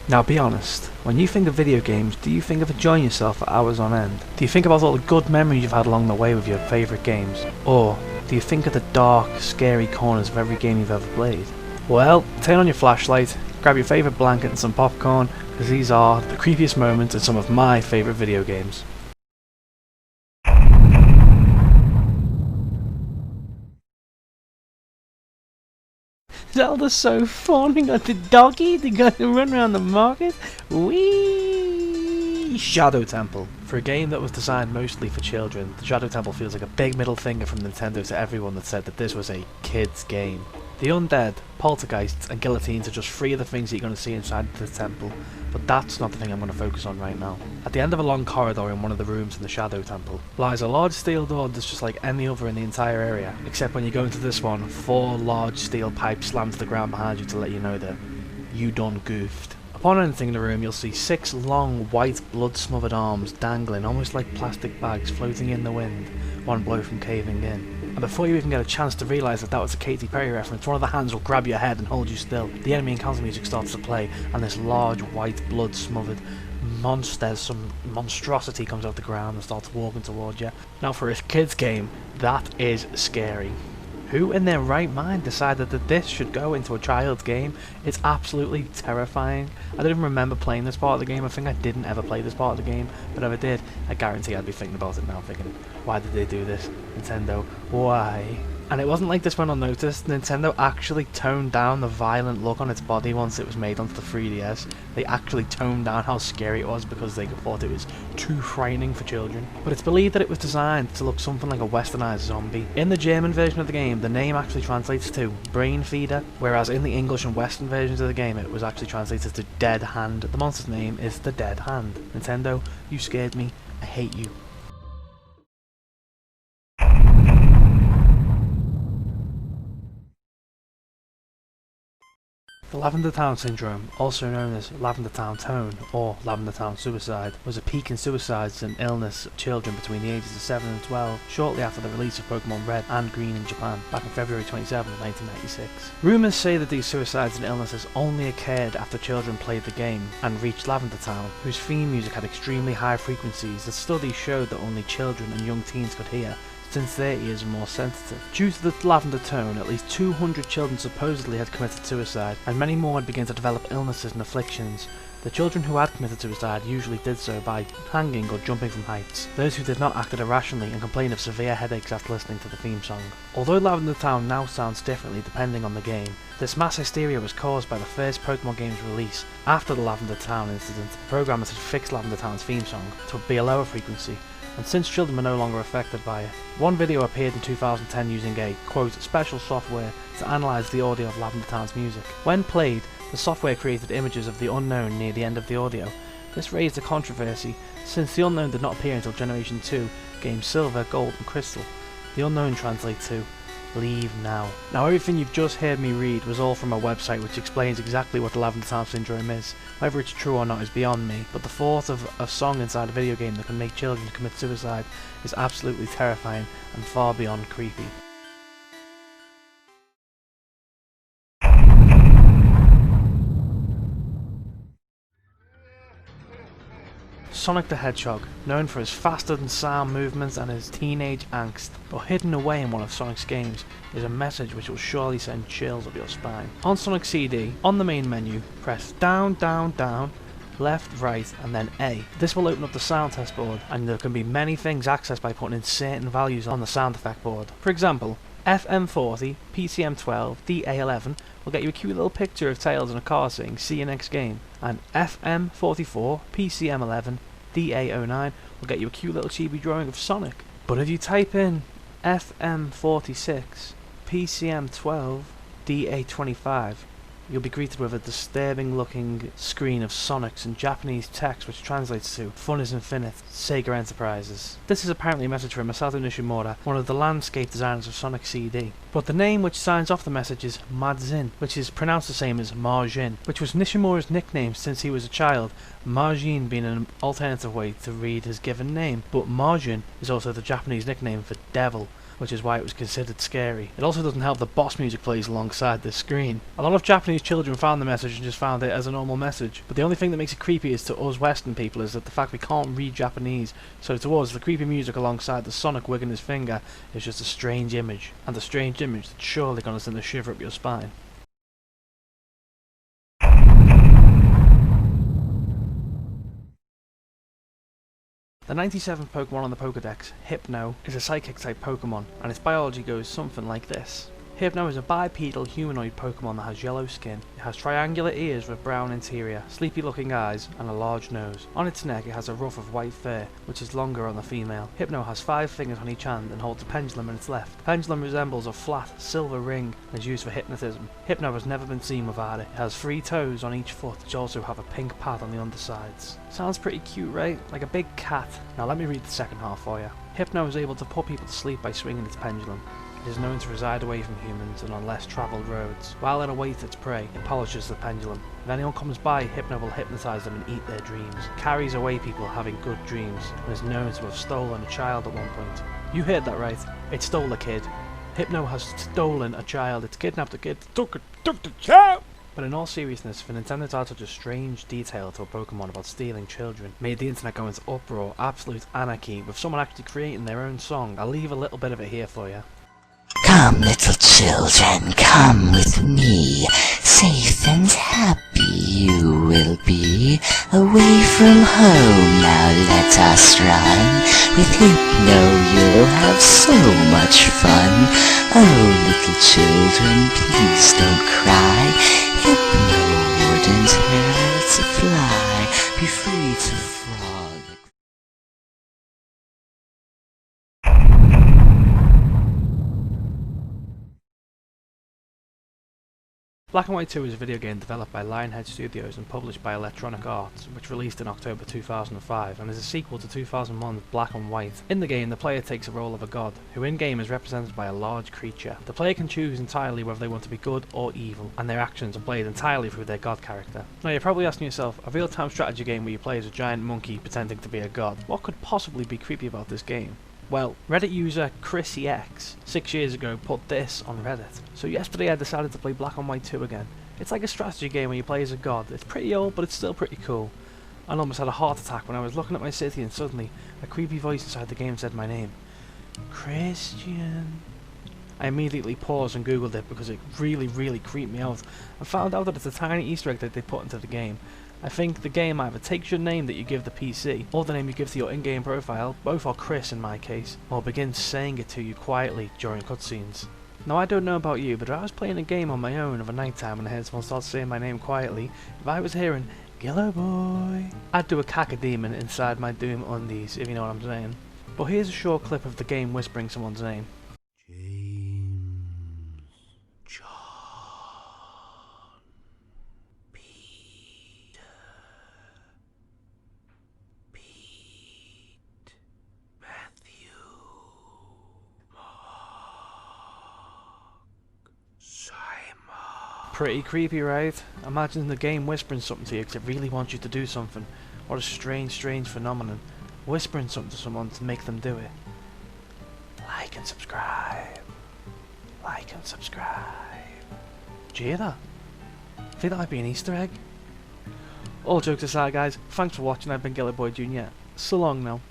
Now be honest, when you think of video games, do you think of enjoying yourself for hours on end? Do you think about all the good memories you've had along the way with your favourite games? Or do you think of the dark, scary corners of every game you've ever played? Well, turn on your flashlight, grab your favourite blanket and some popcorn, because these are the creepiest moments in some of my favourite video games. Zelda's so fun, we got the doggy, they got to run around the market. Whee! Shadow Temple. For a game that was designed mostly for children, the Shadow Temple feels like a big middle finger from Nintendo to everyone that said that this was a kid's game. The undead, poltergeists and guillotines are just three of the things that you're going to see inside the temple, but that's not the thing I'm going to focus on right now. At the end of a long corridor in one of the rooms in the Shadow Temple lies a large steel door that's just like any other in the entire area, except when you go into this one, 4 large steel pipes slam to the ground behind you to let you know that you done goofed. Upon entering the room, you'll see 6 long, white, blood-smothered arms dangling almost like plastic bags floating in the wind, one blow from caving in. And before you even get a chance to realise that that was a Katy Perry reference, one of the hands will grab your head and hold you still. The enemy encounter music starts to play, and this large, white, blood-smothered monster, some monstrosity comes out of the ground and starts walking towards you. Now for a kid's game, that is scary. Who in their right mind decided that this should go into a child's game? It's absolutely terrifying. I don't even remember playing this part of the game. I think I didn't ever play this part of the game, but if I did, I guarantee I'd be thinking about it now, thinking, why did they do this? Nintendo, why? And it wasn't like this went unnoticed. Nintendo actually toned down the violent look on its body once it was made onto the 3DS. They actually toned down how scary it was because they thought it was too frightening for children. But it's believed that it was designed to look something like a westernized zombie. In the German version of the game, the name actually translates to brain feeder, whereas in the English and Western versions of the game it was actually translated to dead hand. The monster's name is the Dead Hand. Nintendo, you scared me. I hate you. The Lavender Town Syndrome, also known as Lavender Town Tone or Lavender Town Suicide, was a peak in suicides and illness of children between the ages of 7 and 12, shortly after the release of Pokemon Red and Green in Japan, back on February 27, 1996. Rumours say that these suicides and illnesses only occurred after children played the game and reached Lavender Town, whose theme music had extremely high frequencies that studies showed that only children and young teens could hear, since their ears are more sensitive. Due to the lavender tone, at least 200 children supposedly had committed suicide, and many more had begun to develop illnesses and afflictions. The children who had committed suicide usually did so by hanging or jumping from heights. Those who did not acted irrationally and complained of severe headaches after listening to the theme song. Although Lavender Town now sounds differently depending on the game, this mass hysteria was caused by the first Pokemon game's release. After the Lavender Town incident, the programmers had fixed Lavender Town's theme song to be a lower frequency, and since children were no longer affected by it. One video appeared in 2010 using a, quote, special software to analyse the audio of Lavender Town's music. When played, the software created images of the unknown near the end of the audio. This raised a controversy, since the unknown did not appear until Generation 2, games Silver, Gold and Crystal. The unknown translates to leave now. Now everything you've just heard me read was all from a website which explains exactly what the Lavender Town Syndrome is. Whether it's true or not is beyond me, but the thought of a song inside a video game that can make children commit suicide is absolutely terrifying and far beyond creepy. Sonic the Hedgehog, known for his faster than sound movements and his teenage angst, but hidden away in one of Sonic's games, is a message which will surely send chills up your spine. On Sonic CD, on the main menu, press down, down, down, left, right, and then A. This will open up the sound test board, and there can be many things accessed by putting in certain values on the sound effect board. For example, FM40, PCM12, DA11 will get you a cute little picture of Tails in a car saying "see you next game," and FM44, PCM11, DA09 will get you a cute little chibi drawing of Sonic. But if you type in FM46, PCM12, DA25, you'll be greeted with a disturbing looking screen of Sonics in Japanese text which translates to "Fun is Infinite, Sega Enterprises." This is apparently a message from Masato Nishimura, one of the landscape designers of Sonic CD. But the name which signs off the message is Madzin, which is pronounced the same as Marjin, which was Nishimura's nickname since he was a child, Marjin being an alternative way to read his given name. But Marjin is also the Japanese nickname for devil, which is why it was considered scary. It also doesn't help that boss music plays alongside this screen. A lot of Japanese children found the message and just found it as a normal message, but the only thing that makes it creepy is to us Western people is that the fact we can't read Japanese, so to us the creepy music alongside the Sonic wigging his finger is just a strange image, and a strange image that's surely gonna send a shiver up your spine. The 97th Pokemon on the Pokedex, Hypno, is a psychic-type Pokemon, and its biology goes something like this. Hypno is a bipedal humanoid Pokemon that has yellow skin. It has triangular ears with brown interior, sleepy-looking eyes, and a large nose. On its neck it has a ruff of white fur, which is longer on the female. Hypno has 5 fingers on each hand and holds a pendulum in its left. The pendulum resembles a flat, silver ring and is used for hypnotism. Hypno has never been seen without it. It has 3 toes on each foot, which also have a pink pad on the undersides. Sounds pretty cute, right? Like a big cat. Now let me read the second half for you. Hypno is able to put people to sleep by swinging its pendulum. It is known to reside away from humans and on less travelled roads. While it awaits its prey, it polishes the pendulum. If anyone comes by, Hypno will hypnotise them and eat their dreams. It carries away people having good dreams, and is known to have stolen a child at one point. You heard that right, it stole a kid. Hypno has stolen a child, it's kidnapped a kid, took the child! But in all seriousness, for Nintendo to add such a strange detail to a Pokemon about stealing children made the internet go into uproar, absolute anarchy, with someone actually creating their own song. I'll leave a little bit of it here for you. Come, little children, come with me. Safe and happy you will be. Away from home, now let us run. With Hypno you'll have so much fun. Oh, little children, please don't cry. Hypno wouldn't hurt to fly. Be free to frolic. Black and White 2 is a video game developed by Lionhead Studios and published by Electronic Arts, which released in October 2005 and is a sequel to 2001's Black and White. In the game, the player takes the role of a god, who in-game is represented by a large creature. The player can choose entirely whether they want to be good or evil, and their actions are played entirely through their god character. Now you're probably asking yourself, a real-time strategy game where you play as a giant monkey pretending to be a god, what could possibly be creepy about this game? Well, Reddit user creepiest 6 years ago put this on Reddit. So yesterday I decided to play Black and White 2 again. It's like a strategy game where you play as a god. It's pretty old, but it's still pretty cool. I almost had a heart attack when I was looking at my city and suddenly a creepy voice inside the game said my name. Christian. I immediately paused and googled it because it really creeped me out, and found out that it's a tiny Easter egg that they put into the game. I think the game either takes your name that you give the PC, or the name you give to your in-game profile, both are Chris in my case, or begins saying it to you quietly during cutscenes. Now I don't know about you, but if I was playing a game on my own of a night time and I heard someone start saying my name quietly, if I was hearing GilloBoy, I'd do a cacodemon inside my Doom undies, if you know what I'm saying. But here's a short clip of the game whispering someone's name. Pretty creepy, right? Imagine the game whispering something to you because it really wants you to do something. What a strange phenomenon. Whispering something to someone to make them do it. Like and subscribe. Like and subscribe. Do you hear that? I think that might be an Easter egg. All jokes aside guys, thanks for watching. I've been GilloBoiJr. So long now.